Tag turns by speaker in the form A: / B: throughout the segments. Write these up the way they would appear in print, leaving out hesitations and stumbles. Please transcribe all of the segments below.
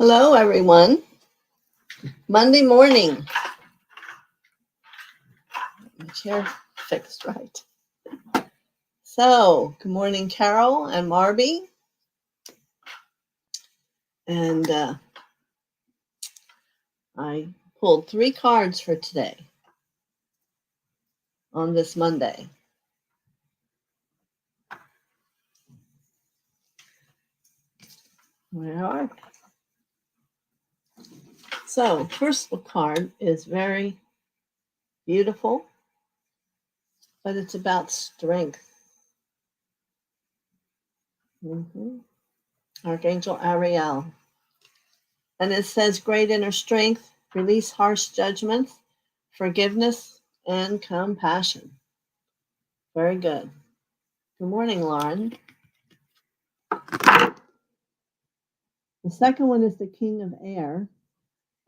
A: Hello, everyone. Monday morning. My chair fixed right. So, good morning, Carol and Marby. And I pulled 3 cards for today on this Monday. Where are they? So, first card is very beautiful, but it's about strength. Archangel Ariel. And it says, great inner strength, release harsh judgments, forgiveness, and compassion. Very good. Good morning, Lauren. The second one is the King of Air.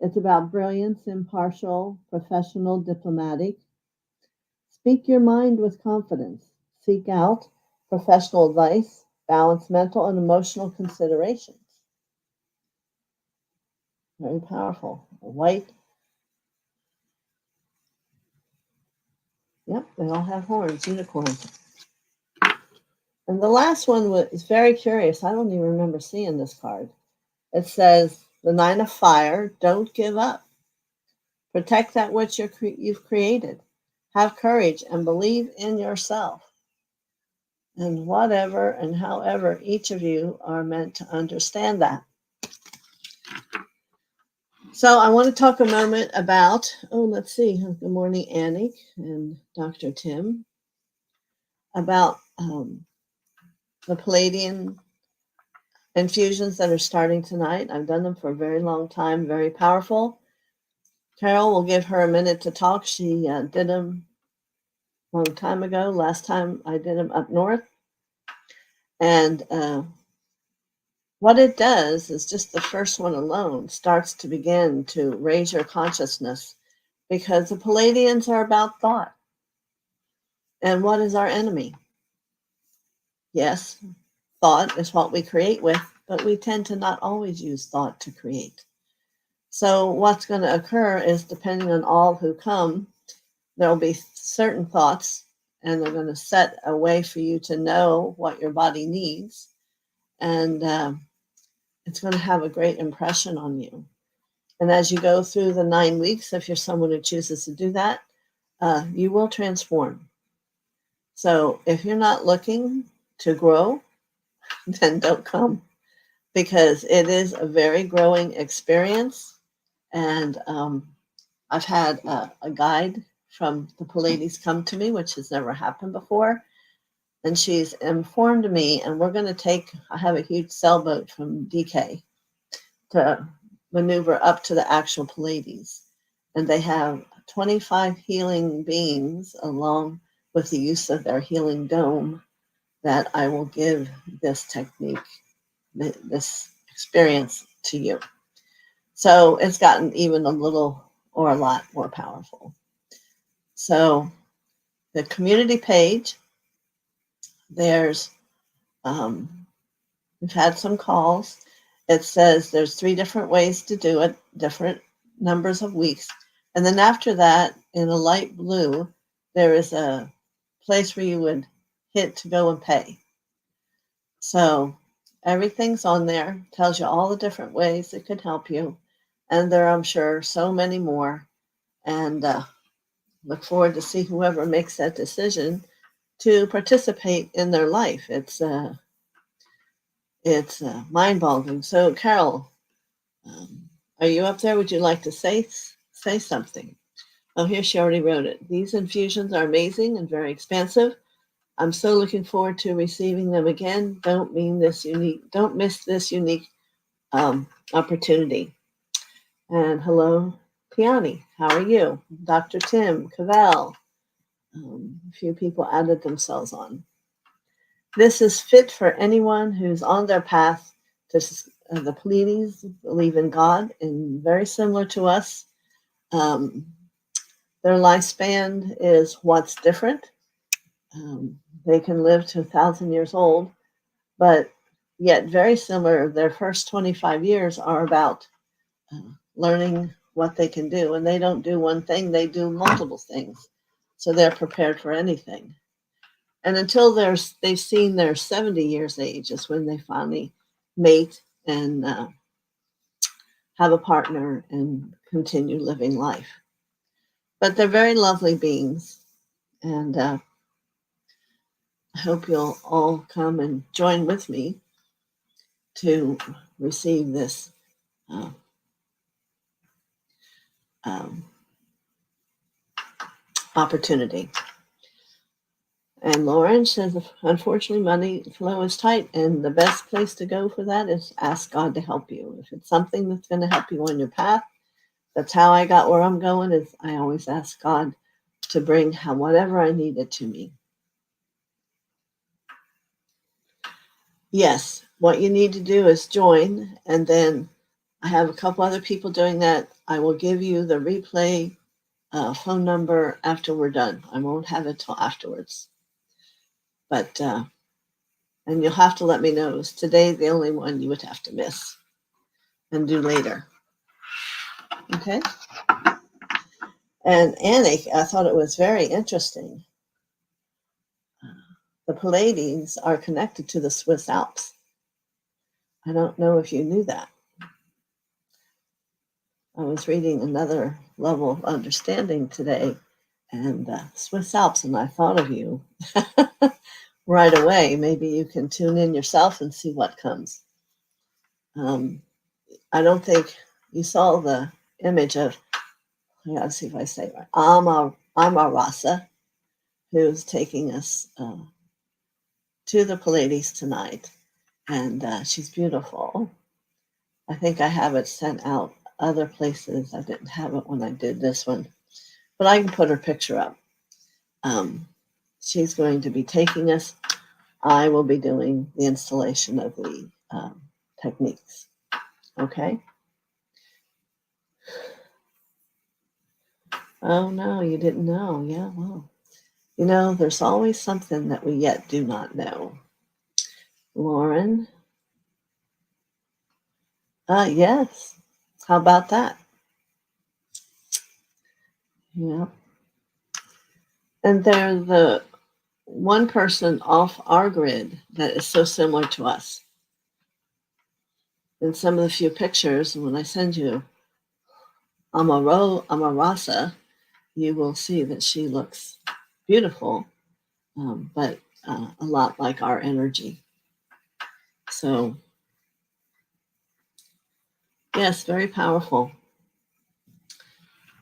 A: It's about brilliance, impartial, professional, diplomatic. Speak your mind with confidence. Seek out professional advice, balance mental and emotional considerations. Very powerful. White. Yep, they all have horns, unicorns. And the last one is very curious. I don't even remember seeing this card. It says, the 9 of Fire, don't give up. Protect that which you've created. Have courage and believe in yourself. And whatever and however each of you are meant to understand that. So I want to talk a moment about, let's see. Good morning, Annie and Dr. Tim. About the Pleiadian infusions that are starting tonight. I've done them for a very long time, very powerful. Carol will give her a minute to talk. She did them a long time ago. Last time I did them up north. And what it does is just the first one alone starts to begin to raise your consciousness, because the Pleiadians are about thought. And what is our enemy? Yes, thought is what we create with, but we tend to not always use thought to create. So what's going to occur is, depending on all who come, there'll be certain thoughts, and they're going to set a way for you to know what your body needs. And it's going to have a great impression on you. And as you go through the 9 weeks, if you're someone who chooses to do that, you will transform. So if you're not looking to grow, then don't come, because it is a very growing experience. And I've had a guide from the Pleiades come to me, which has never happened before. And she's informed me, and we're going to I have a huge sailboat from DK to maneuver up to the actual Pleiades. And they have 25 healing beings, along with the use of their healing dome, that I will give this technique, this experience to you. So it's gotten even a little or a lot more powerful. So the community page, there's, we've had some calls. It says there's 3 different ways to do it, different numbers of weeks. And then after that, in a light blue, there is a place where you would hit to go and pay. So everything's on there, tells you all the different ways it could help you. And there are, I'm sure, so many more. And look forward to see whoever makes that decision to participate in their life. It's mind-boggling. So, Carol, are you up there? Would you like to say something? Oh, here she already wrote it. These infusions are amazing and very expansive. I'm so looking forward to receiving them again. Don't miss this unique opportunity. And hello, Piani. How are you? Dr. Tim, Cavell. A few people added themselves on. This is fit for anyone who's on their path to the Pleiades, believe in God, and very similar to us. Their lifespan is what's different. They can live to 1,000 years old, but yet very similar. Their first 25 years are about learning what they can do. And they don't do one thing, they do multiple things. So they're prepared for anything. And until they've seen their 70 years age is when they finally mate and have a partner and continue living life. But they're very lovely beings. And I hope you'll all come and join with me to receive this opportunity. And Lauren says, unfortunately, money flow is tight, and the best place to go for that is ask God to help you. If it's something that's going to help you on your path, that's how I got where I'm going, is I always ask God to bring whatever I needed to me. Yes, what you need to do is join, and then I have a couple other people doing that. I will give you the replay phone number after we're done. I won't have it till afterwards. But, and you'll have to let me know. Is today the only one you would have to miss and do later? Okay? And Annie, I thought it was very interesting. The Pleiadians are connected to the Swiss Alps. I don't know if you knew that. I was reading another level of understanding today, and Swiss Alps, and I thought of you right away. Maybe you can tune in yourself and see what comes. I don't think you saw the image of, I gotta see if I say it right, Amarasa, who's taking us to the Pleiades tonight, and she's beautiful. I think I have it sent out other places. I didn't have it when I did this one, but I can put her picture up. She's going to be taking us. I will be doing the installation of the techniques. Okay? Oh, no, you didn't know. Yeah, well, you know, there's always something that we yet do not know. Lauren? Yes. How about that? Yeah. And they're the one person off our grid that is so similar to us. In some of the few pictures, when I send you Amarasa, you will see that she looks beautiful, but a lot like our energy. So, yes, very powerful.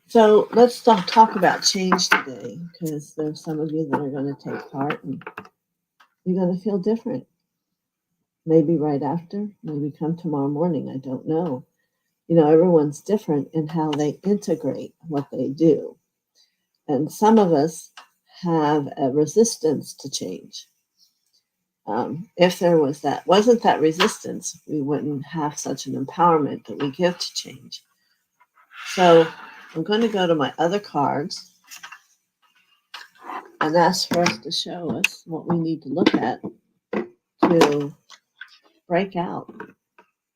A: So let's talk about change today, because there's some of you that are going to take part and you're going to feel different. Maybe right after, maybe come tomorrow morning, I don't know. You know, everyone's different in how they integrate what they do. And some of us have a resistance to change. If there wasn't that resistance, we wouldn't have such an empowerment that we give to change. So I'm going to go to my other cards and ask for us to show us what we need to look at to break out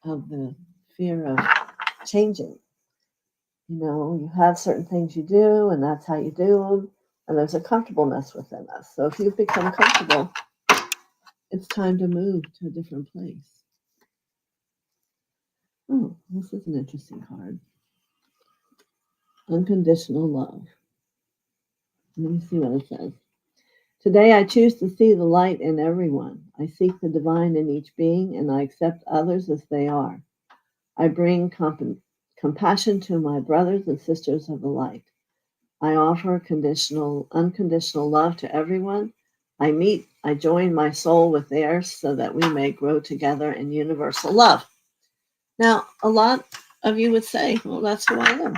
A: of the fear of changing. You know, you have certain things you do, and that's how you do them, and there's a comfortableness within us. So if you've become comfortable, it's time to move to a different place. Oh, this is an interesting card. Unconditional love. Let me see what it says. Today I choose to see the light in everyone. I seek the divine in each being, and I accept others as they are. I bring compassion to my brothers and sisters of the light. I offer unconditional love to everyone. I join my soul with theirs so that we may grow together in universal love. Now, a lot of you would say, well, that's who I am.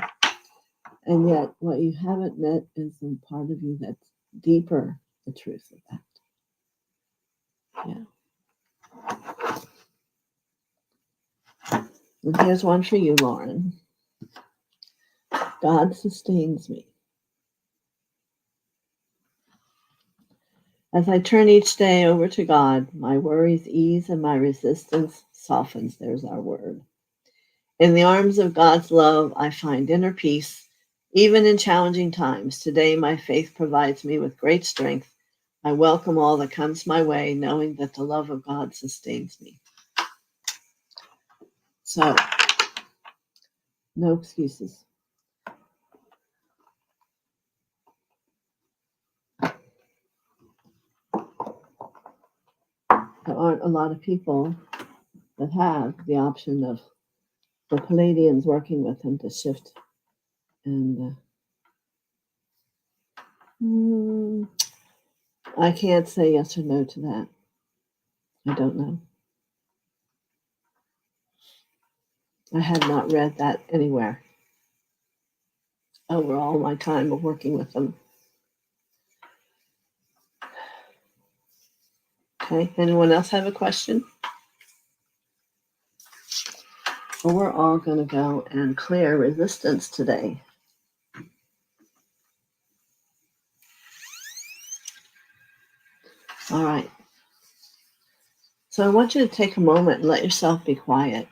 A: And yet, what you haven't met is a part of you that's deeper, the truth of that. Yeah. And here's one for you, Lauren. God sustains me. As I turn each day over to God, my worries ease and my resistance softens. There's our word. In the arms of God's love, I find inner peace, even in challenging times. Today, my faith provides me with great strength. I welcome all that comes my way, knowing that the love of God sustains me. So, no excuses. There aren't a lot of people that have the option of the Pleiadians working with him to shift. And I can't say yes or no to that. I don't know. I have not read that anywhere over all my time of working with them. Okay, anyone else have a question? Well, we're all going to go and clear resistance today. All right. So I want you to take a moment and let yourself be quiet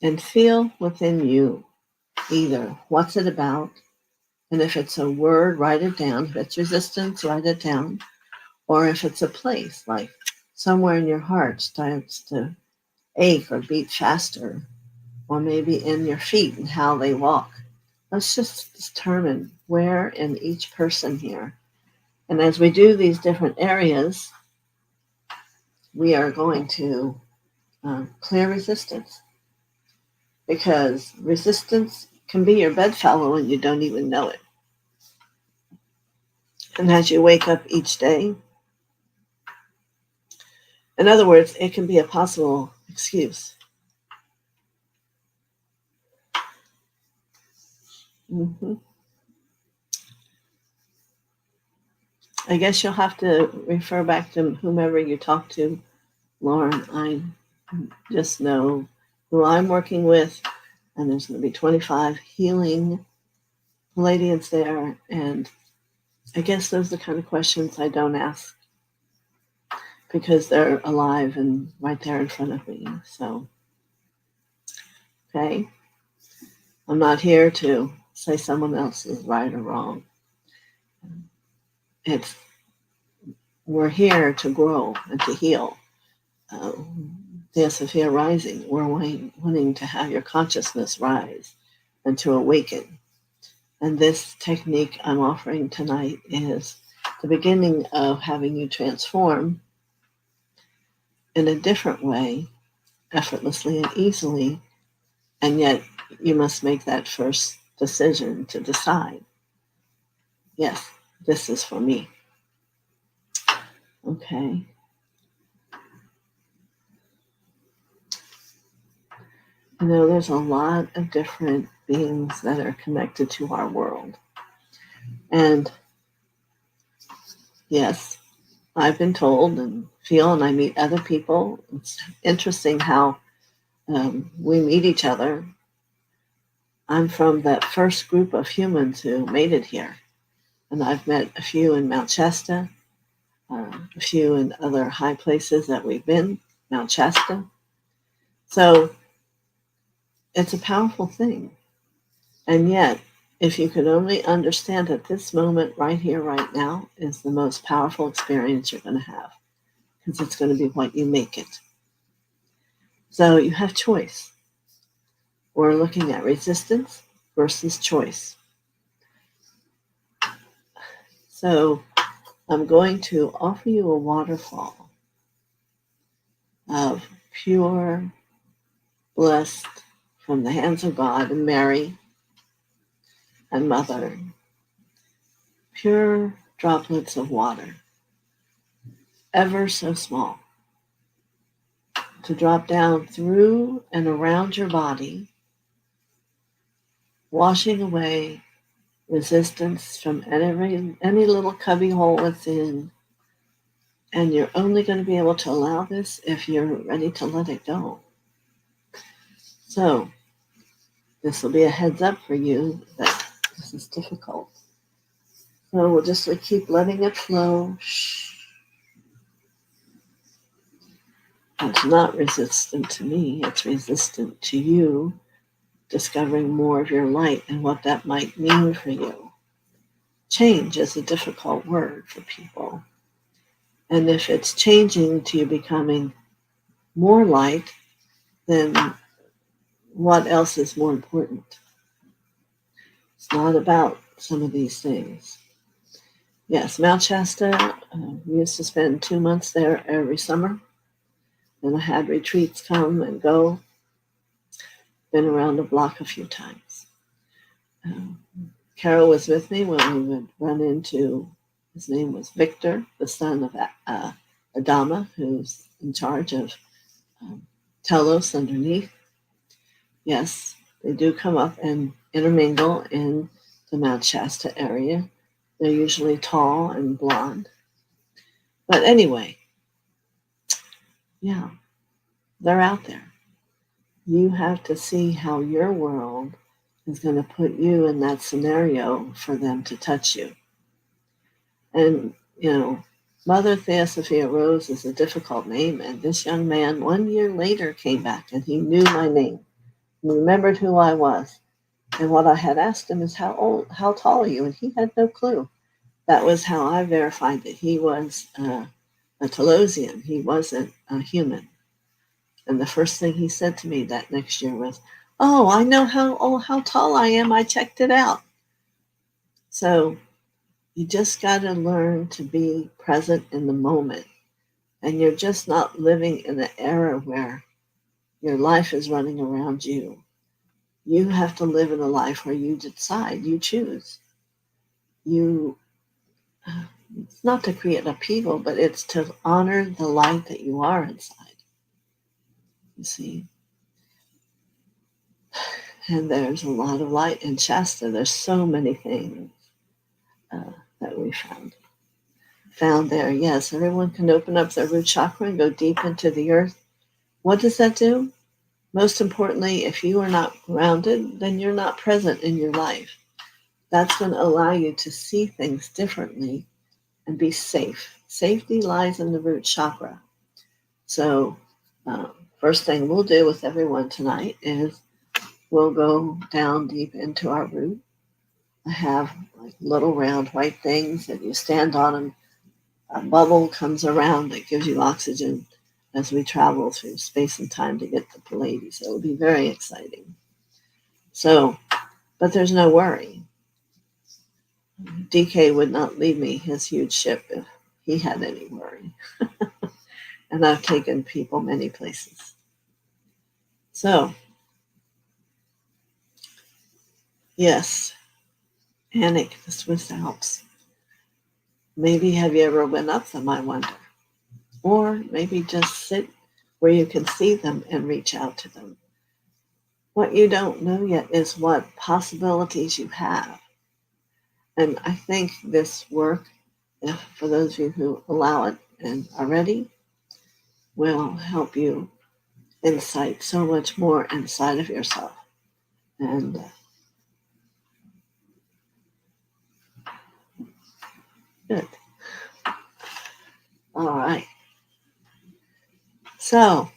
A: and feel within you either what's it about, and if it's a word, write it down. If it's resistance, write it down. Or if it's a place, like somewhere in your heart starts to ache or beat faster, or maybe in your feet and how they walk. Let's just determine where in each person here. And as we do these different areas, we are going to clear resistance, because resistance can be your bedfellow and you don't even know it. And as you wake up each day, in other words, it can be a possible excuse. I guess you'll have to refer back to whomever you talk to. Lauren, I just know who I'm working with, and there's going to be 25 healing Pleiadians there, and I guess those are the kind of questions I don't ask because they're alive and right there in front of me. So, okay, I'm not here to say someone else is right or wrong. We're here to grow and to heal. TheoSophia rising, we're wanting to have your consciousness rise and to awaken. And this technique I'm offering tonight is the beginning of having you transform in a different way, effortlessly and easily, and yet you must make that first decision to decide, yes, this is for me. Okay. You know, there's a lot of different beings that are connected to our world. And yes, I've been told and feel, and I meet other people. It's interesting how we meet each other. I'm from that first group of humans who made it here. And I've met a few in Mount Shasta, a few in other high places that we've been, Mount Shasta. So it's a powerful thing. And yet, if you could only understand that this moment right here, right now, is the most powerful experience you're going to have, because it's going to be what you make it. So you have choice. We're looking at resistance versus choice. So I'm going to offer you a waterfall of pure, blessed, from the hands of God and Mary and Mother, pure droplets of water, ever so small, to drop down through and around your body, washing away resistance from any little cubby hole it's in. And you're only going to be able to allow this if you're ready to let it go. So this will be a heads up for you that this is difficult. So we'll just keep letting it flow. Shh. It's not resistant to me, it's resistant to you discovering more of your light and what that might mean for you. Change is a difficult word for people. And if it's changing to you becoming more light, then what else is more important? It's not about some of these things. Yes, Mount Shasta, we used to spend 2 months there every summer. And I had retreats come and go. Been around the block a few times. Carol was with me when we would run into, his name was Victor, the son of Adama, who's in charge of Telos underneath. Yes, they do come up and intermingle in the Mount Shasta area. They're usually tall and blonde. But anyway, yeah, they're out there. You have to see how your world is going to put you in that scenario for them to touch you. And, Mother TheoSophia Rose is a difficult name. And this young man 1 year later came back and he knew my name. He remembered who I was. And what I had asked him is, how tall are you? And he had no clue. That was how I verified that he was a Telosian. He wasn't a human. And the first thing he said to me that next year was, "Oh, I know how tall I am. I checked it out." So you just got to learn to be present in the moment. And you're just not living in an era where your life is running around you. You have to live in a life where you decide, you choose. It's not to create upheaval, but it's to honor the light that you are inside. You see? And there's a lot of light in Shasta. There's so many things that we found there. Yes, everyone can open up their root chakra and go deep into the earth. What does that do? Most importantly, if you are not grounded, then you're not present in your life. That's going to allow you to see things differently and be safe. Safety lies in the root chakra. So first thing we'll do with everyone tonight is we'll go down deep into our root. I have like little round white things that you stand on and a bubble comes around that gives you oxygen as we travel through space and time to get to Pleiadians. It will be very exciting. So, but there's no worry. DK would not leave me his huge ship if he had any worry. And I've taken people many places. So, yes, Anik, the Swiss Alps. Maybe have you ever went up them, I wonder? Or maybe just sit where you can see them and reach out to them. What you don't know yet is what possibilities you have. And I think this work, for those of you who allow it and are ready, will help you insight so much more inside of yourself. And good. All right. So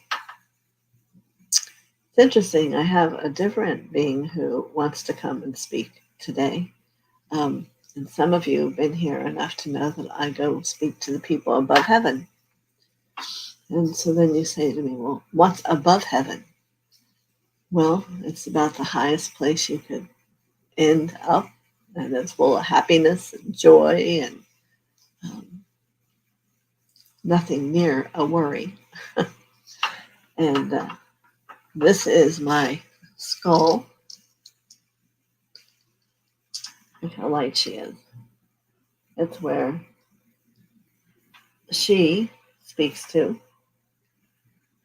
A: it's interesting. I have a different being who wants to come and speak today. And some of you have been here enough to know that I go speak to the people above heaven. And so then you say to me, well, what's above heaven? Well, it's about the highest place you could end up, and it's full of happiness and joy and nothing near a worry. And this is my skull. Look how light she is. It's where she speaks to.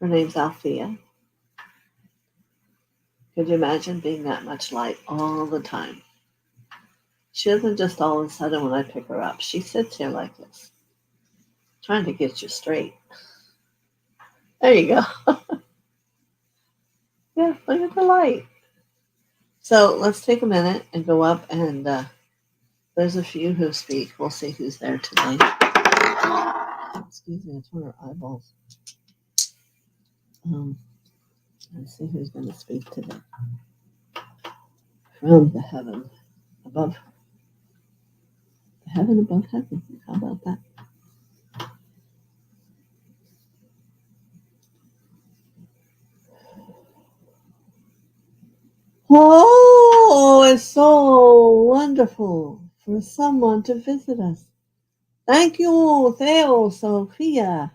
A: Her name's Althea. Could you imagine being that much light all the time? She doesn't just all of a sudden when I pick her up. She sits here like this, trying to get you straight. There you go. Yeah, look at the light. So let's take a minute and go up, and there's a few who speak. We'll see who's there today. Excuse me, it's one of her eyeballs. Let's see who's going to speak today. From the heaven above. The heaven above heaven. How about that? Oh, it's so wonderful for someone to visit us. Thank you, TheoSophia.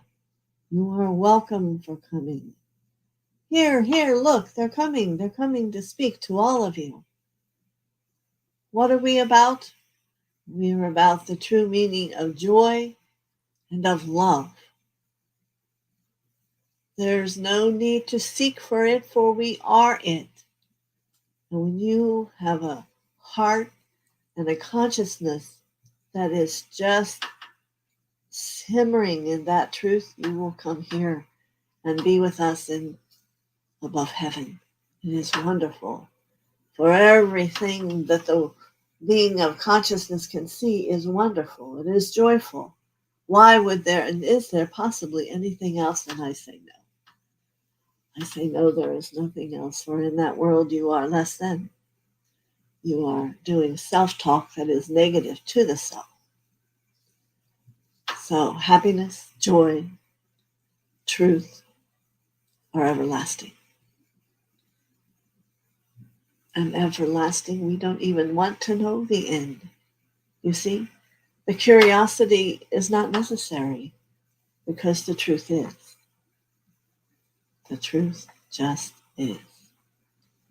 A: You are welcome for coming. Here, look, they're coming. They're coming to speak to all of you. What are we about? We are about the true meaning of joy and of love. There's no need to seek for it, for we are it. And when you have a heart and a consciousness that is just simmering in that truth, you will come here and be with us in above heaven. It is wonderful. For everything that the being of consciousness can see is wonderful. It is joyful. Why would there, and is there possibly anything else? And I say no. I say no, there is nothing else. For in that world you are less than. You are doing self-talk that is negative to the self. So happiness, joy, truth are everlasting. And everlasting, we don't even want to know the end. You see, the curiosity is not necessary because the truth is. The truth just is.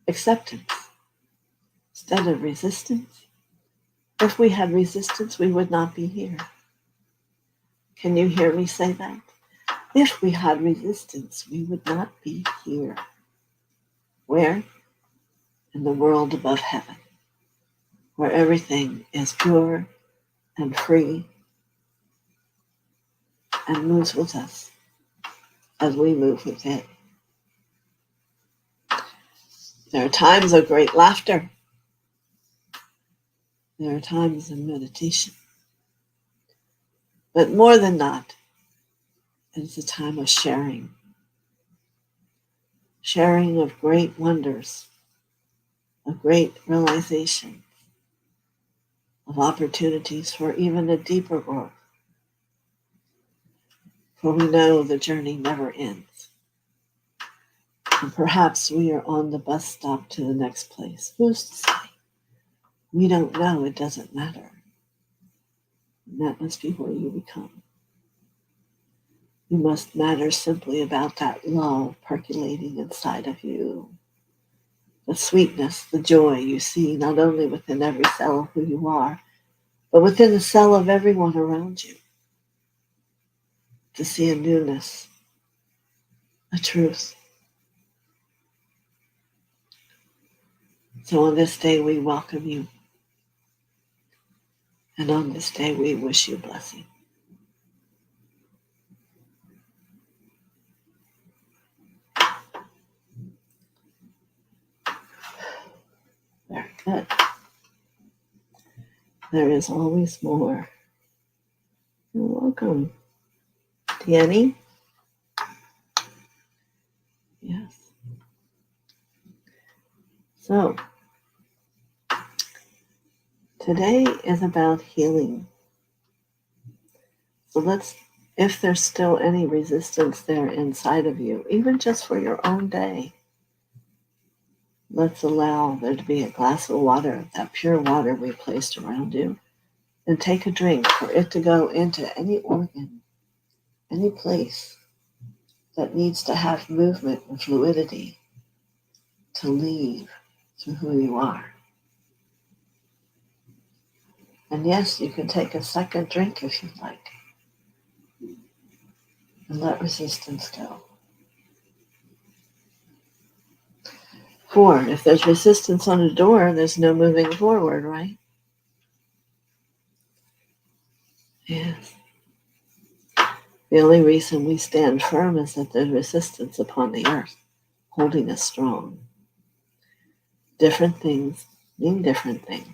A: Acceptance instead of resistance. If we had resistance, we would not be here. Can you hear me say that? If we had resistance, we would not be here. Where? In the world above heaven, where everything is pure and free and moves with us as we move with it. There are times of great laughter. There are times of meditation. But more than not, it's a time of sharing. Sharing of great wonders, of great realization, of opportunities for even a deeper growth. For we know the journey never ends. And perhaps we are on the bus stop to the next place. Who's to say? We don't know. It doesn't matter. And that must be where you become. You must matter simply about that love percolating inside of you. The sweetness, the joy you see not only within every cell of who you are, but within the cell of everyone around you. To see a newness, a truth. So on this day we welcome you. And on this day we wish you blessing. Very good. There is always more. You're welcome. Danny? Yes. So, today is about healing. So if there's still any resistance there inside of you, even just for your own day, let's allow there to be a glass of water, that pure water we placed around you, and take a drink for it to go into any organ, any place that needs to have movement and fluidity to leave through who you are. And yes, you can take a second drink if you'd like, and let resistance go. For if there's resistance on a door, there's no moving forward, right? Yes. The only reason we stand firm is that there's resistance upon the earth, holding us strong. Different things mean different things.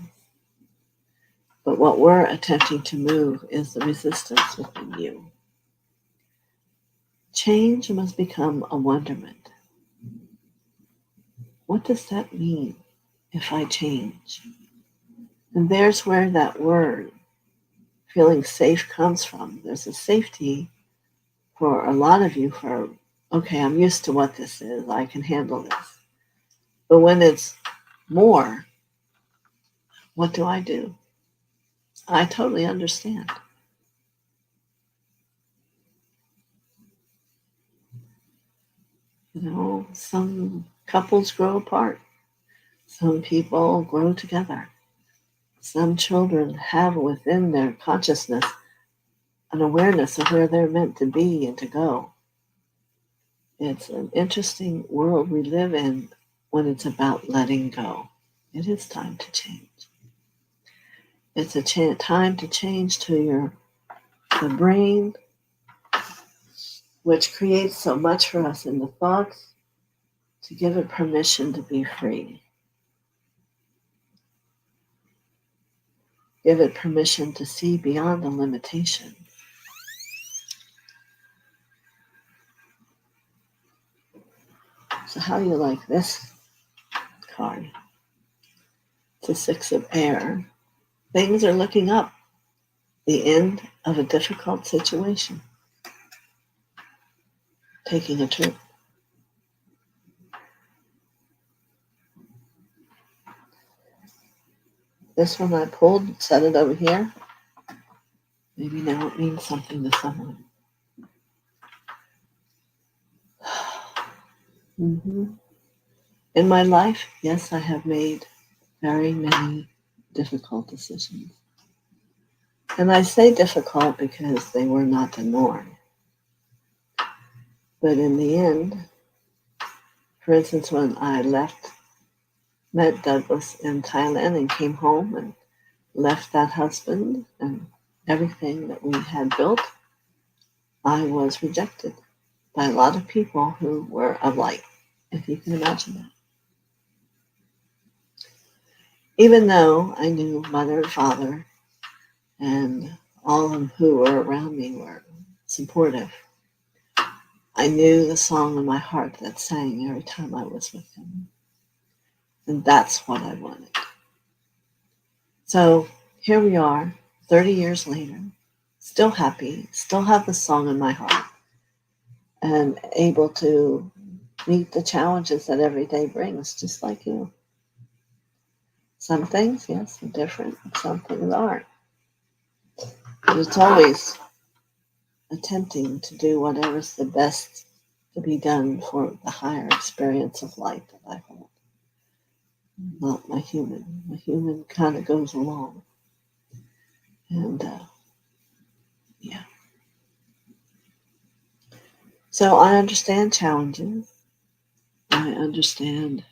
A: But what we're attempting to move is the resistance within you. Change must become a wonderment. What does that mean if I change? And there's where that word, feeling safe, comes from. There's a safety for a lot of you for, okay, I'm used to what this is. I can handle this. But when it's more, what do? I totally understand. Some couples grow apart. Some people grow together. Some children have within their consciousness an awareness of where they're meant to be and to go. It's an interesting world we live in when it's about letting go. It is time to change. It's a time to change to the brain, which creates so much for us in the thoughts, to give it permission to be free. Give it permission to see beyond the limitation. So how do you like this card? It's a 6 of air. Things are looking up. The end of a difficult situation. Taking a trip. This one I pulled, set it over here. Maybe now it means something to someone. In my life, yes, I have made very many difficult decisions. And I say difficult because they were not the norm. But in the end, for instance, when I met Douglas in Thailand and came home and left that husband and everything that we had built, I was rejected by a lot of people who were of light, if you can imagine that. Even though I knew mother and father and all of them who were around me were supportive, I knew the song in my heart that sang every time I was with them. And that's what I wanted. So here we are, 30 years later, still happy, still have the song in my heart, and able to meet the challenges that every day brings, just like you. Some things, yes, are different, and some things aren't. But it's always attempting to do whatever's the best to be done for the higher experience of life that I hold. Not my human. My human kind of goes along. And yeah. So I understand challenges. I understand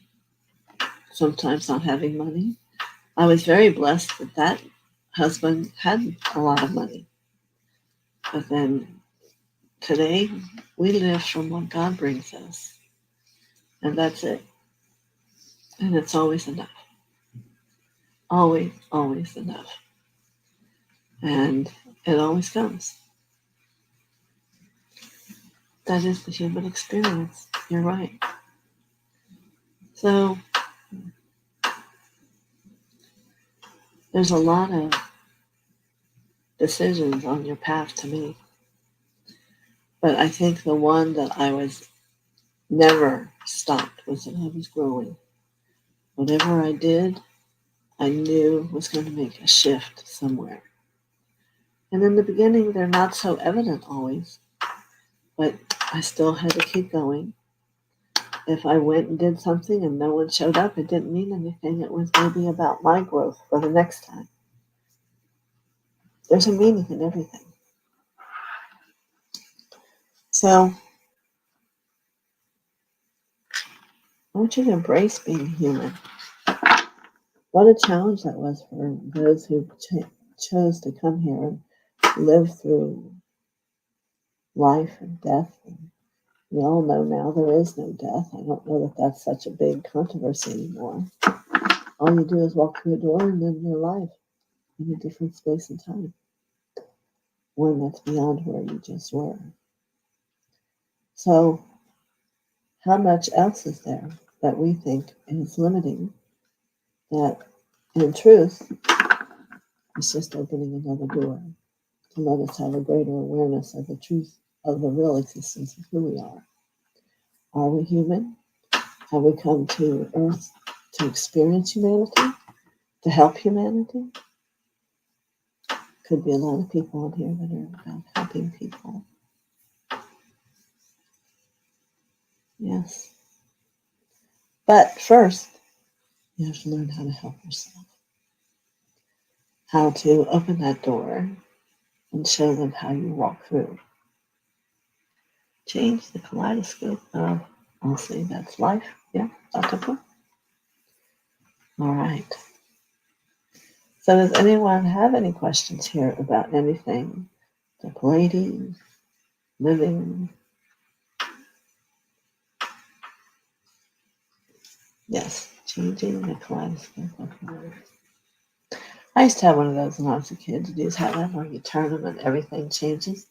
A: sometimes not having money. I was very blessed that husband had a lot of money. But then today, we live from what God brings us. And that's it. And it's always enough. Always, always enough. And it always comes. That is the human experience. You're right. So there's a lot of decisions on your path to make. But I think the one that I was never stopped was that I was growing. Whatever I did, I knew was going to make a shift somewhere. And in the beginning, they're not so evident always, but I still had to keep going. If I went and did something and no one showed up, it didn't mean anything. It was maybe about my growth for the next time. There's a meaning in everything. So I want you to embrace being human. What a challenge that was for those who chose to come here and live through life and death. And we all know now there is no death. I don't know that that's such a big controversy anymore. All you do is walk through a door and then you're alive in a different space and time. One that's beyond where you just were. So how much else is there that we think is limiting that in truth is just opening another door to let us have a greater awareness of the truth of the real existence of who we are. Are we human? Have we come to Earth to experience humanity, to help humanity? Could be a lot of people on here that are about helping people. Yes. But first, you have to learn how to help yourself. How to open that door and show them how you walk through. Change the kaleidoscope of, I'll say that's life. Yeah, Dr. All right. So does anyone have any questions here about anything? The Pleiadians, living? Yes, changing the kaleidoscope of life. I used to have one of those when I was a kid. You just have that where you turn them and everything changes.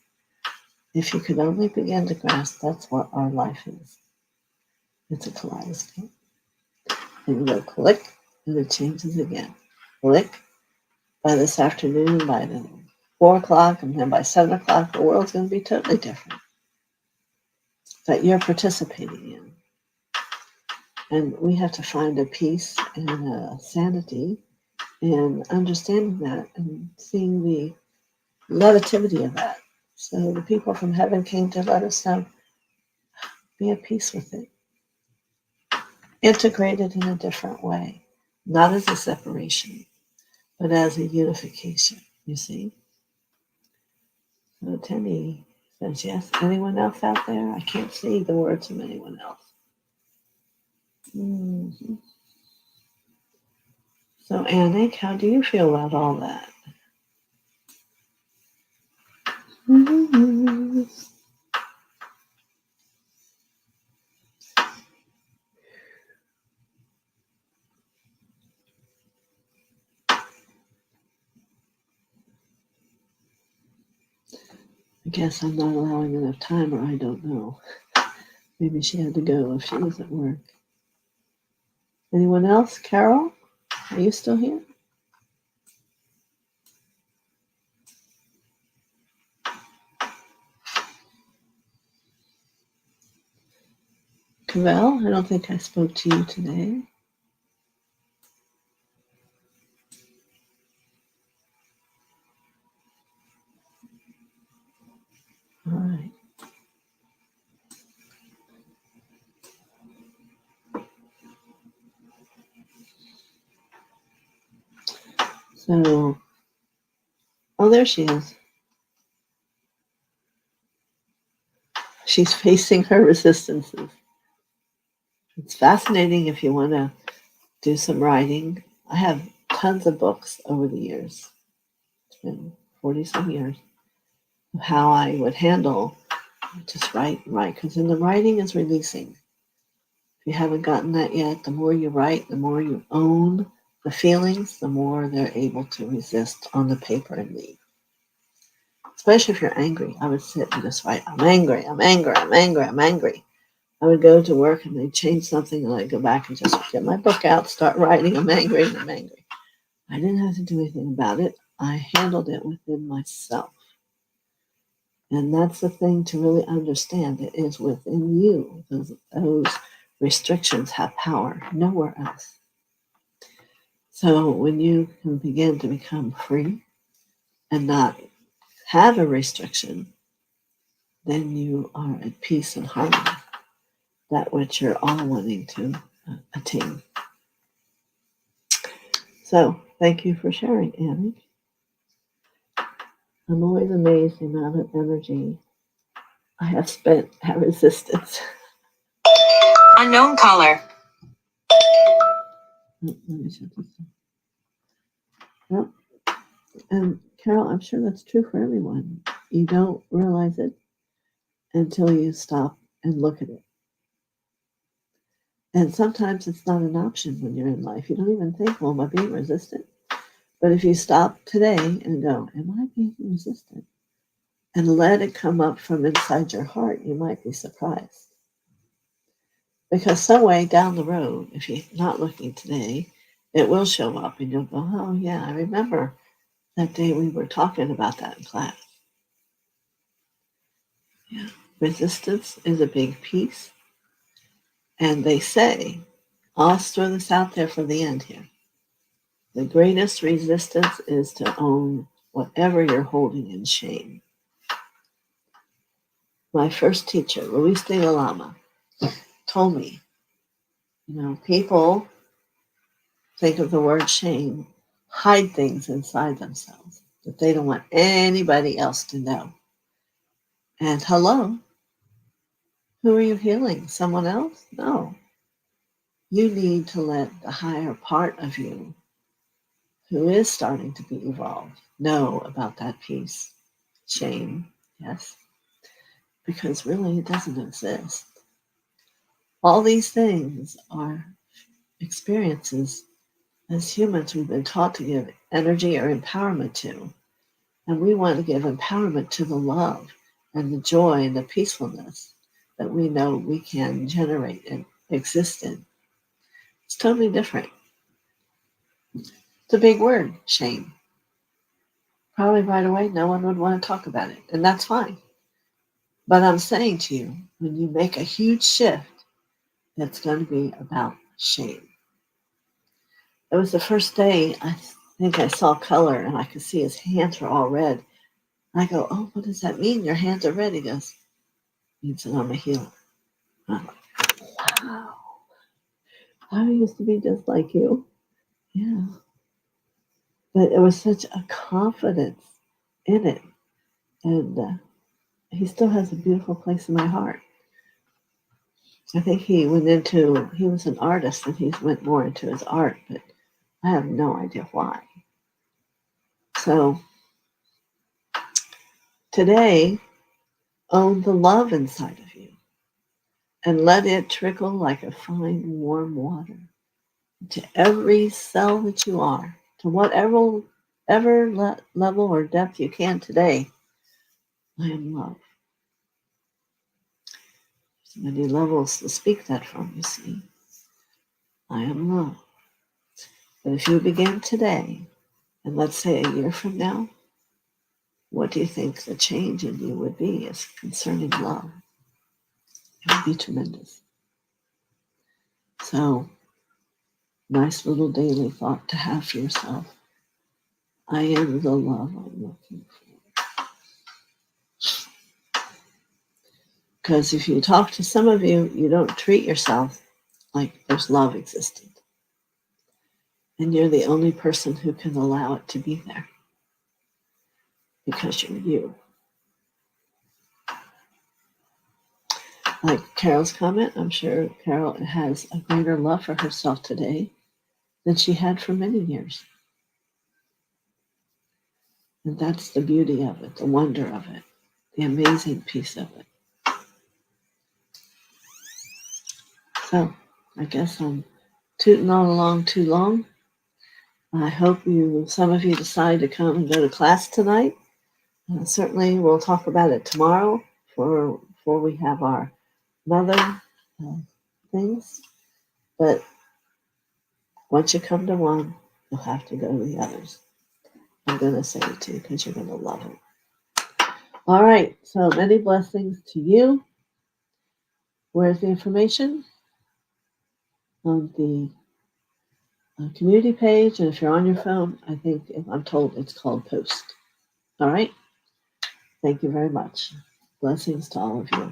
A: If you could only begin to grasp that's what our life is. It's a kaleidoscope. And you go click, and it changes again. Click. By this afternoon, by the 4 o'clock, and then by 7 o'clock, the world's going to be totally different. That you're participating in. And we have to find a peace and a sanity in understanding that and seeing the relativity of that. So the people from heaven came to let us know, be at peace with it. Integrate it in a different way, not as a separation, but as a unification, you see. So Tenny says, yes. Anyone else out there? I can't see the words from anyone else. Mm-hmm. So Anik, how do you feel about all that? Mm-hmm. I guess I'm not allowing enough time, or I don't know. Maybe she had to go if she was at work. Anyone else? Carol, are you still here? Cavell, I don't think I spoke to you today. All right. So, oh, there she is. She's facing her resistances. It's fascinating if you want to do some writing. I have tons of books over the years. It's been 40-some years of how I would handle just write, because in the writing is releasing. If you haven't gotten that yet, the more you write, the more you own the feelings, the more they're able to resist on the paper and leave. Especially if you're angry. I would sit and just write, I'm angry, I'm angry, I'm angry, I'm angry. I would go to work and they'd change something and I'd go back and just get my book out, start writing, I'm angry, and I'm angry. I didn't have to do anything about it. I handled it within myself. And that's the thing to really understand. It is within you. Those restrictions have power nowhere else. So when you can begin to become free and not have a restriction, then you are at peace and harmony, that which you're all wanting to attain. So thank you for sharing, Annie. I'm always amazed the amount of energy I have spent at resistance.
B: Unknown caller.
A: Let me shut this down. Well, and Carol, I'm sure that's true for everyone. You don't realize it until you stop and look at it. And sometimes it's not an option when you're in life. You don't even think, well, am I being resistant? But if you stop today and go, am I being resistant? and let it come up from inside your heart, you might be surprised. Because some way down the road, if you're not looking today, it will show up and you'll go, oh, yeah, I remember that day we were talking about that in class. Yeah. Resistance is a big piece. And they say, I'll throw this out there for the end here. The greatest resistance is to own whatever you're holding in shame. My first teacher, Luis de la Lama, told me, people think of the word shame, hide things inside themselves that they don't want anybody else to know. And hello, who are you healing? Someone else? No. You need to let the higher part of you, who is starting to be evolved, know about that piece. Shame, yes, because really it doesn't exist. All these things are experiences as humans we've been taught to give energy or empowerment to. And we want to give empowerment to the love and the joy and the peacefulness that we know we can generate and exist in. It's totally different. It's a big word, shame. Probably right away, no one would want to talk about it, and that's fine. But I'm saying to you, when you make a huge shift, it's going to be about shame. It was the first day I think I saw color, and I could see his hands were all red. I go, oh, what does that mean? Your hands are red. He goes, it means that I'm a healer. I'm like, wow. I used to be just like you. Yeah. But it was such a confidence in it. And he still has a beautiful place in my heart. I think he was an artist and he went more into his art, but I have no idea why. So today, own the love inside of you and let it trickle like a fine, warm water to every cell that you are, to whatever level or depth you can today. I am love. So many levels to speak that from, you see. I am love. But if you begin today, and let's say a year from now, what do you think the change in you would be as concerning love? It would be tremendous. So, nice little daily thought to have for yourself. I am the love I'm looking for. Because if you talk to some of you, you don't treat yourself like there's love existing. And you're the only person who can allow it to be there. Because you're you. Like Carol's comment, I'm sure Carol has a greater love for herself today than she had for many years. And that's the beauty of it, the wonder of it, the amazing piece of it. So I guess I'm tooting on along too long. I hope some of you decide to come and go to class tonight. Certainly we'll talk about it tomorrow before we have our mother things. But once you come to one, you'll have to go to the others. I'm going to say it too because you're going to love it. All right, so many blessings to you. Where's the information? On the community page, and if you're on your phone, I think, if I'm told, it's called Post. All right? Thank you very much. Blessings to all of you.